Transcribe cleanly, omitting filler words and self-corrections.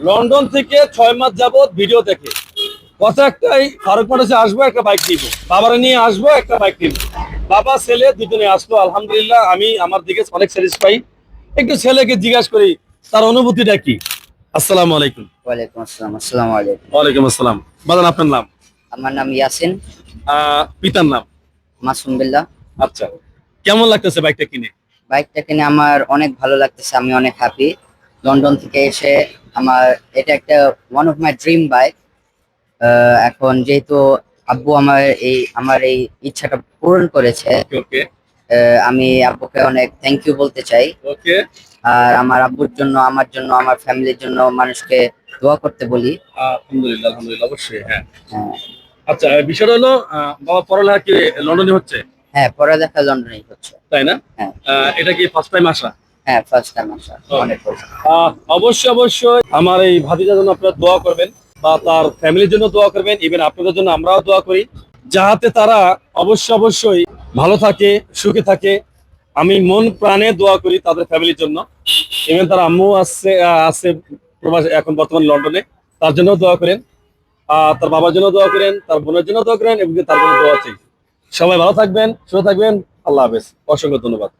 London থেকে 6 মাস যাবত video দেখে কথা একটাই, ফারুক মোটরসে আসবো, একটা বাইক নিব, বাবারে নিয়ে আসবো, একটা বাইক নিব। বাবা ছেলে দুজনে আসলো, আলহামদুলিল্লাহ আমি আমার দিকে অনেক স্যাটিসফাই। একটু ছেলেকে জিজ্ঞাসা করি তার অনুভূতিটা কি। আসসালামু আলাইকুম। ওয়ালাইকুম আসসালাম। আসসালামু আলাইকুম। ওয়ালাইকুম আসসালাম। বাদান, আপনার নাম? আমার নাম ইয়াসিন। পিতার নাম? মাসুম বিল্লাহ। আচ্ছা, কেমন লাগতেছে বাইকটা কিনে? বাইকটা কিনে আমার অনেক ভালো লাগতেছে, আমি অনেক হ্যাপি। লন্ডন থেকে এসে আমার এটা একটা one of my dream bike. এখন যেহেতু আব্বু আমার এই ইচ্ছাটা পূরণ করেছে, ওকে ওকে আমি আব্বুকে অনেক থ্যাংক ইউ বলতে চাই। ওকে। আর আমার আব্বুর জন্য, আমার জন্য, আমার ফ্যামিলির জন্য মানুষকে দোয়া করতে বলি। আলহামদুলিল্লাহ আলহামদুলিল্লাহ, অবশ্যই। হ্যাঁ। হ্যাঁ। আচ্ছা, বিষয়টা হলো বাবা পড়ালেখা কি লন্ডনে হচ্ছে? হ্যাঁ, পড়ালেখা লন্ডনেই হচ্ছে। তাই না? হ্যাঁ। এটা কি ফার্স্ট টাইম আসা? হ্যাঁ, ফার্স্ট টাইম আসা। অনেক ভালো। অবশ্যই অবশ্যই আমার এই ভাতিজার জন্য আপনারা দোয়া করবেন, বা তার ফ্যামিলির জন্য দোয়া করবেন, ইভেন আপনাদের জন্য আমরাও দোয়া করি, যাহাতে তারা অবশ্যই অবশ্যই ভালো থাকে, সুখে থাকে। আমি মন প্রাণে দোয়া করি তাদের ফ্যামিলির জন্য। ইভেন তার আম্মু আছে প্রবাস, এখন বর্তমানে লন্ডনে, তার জন্য দোয়া করেন। তার বাবার জন্য দোয়া করেন, তার বোনের জন্য দোয়া করেন, এবং তার জন্য দোয়া চাই। সবাই ভালো থাকবেন, সুস্থ থাকবেন। আল্লাহ হাফেজ, অসংখ্য ধন্যবাদ।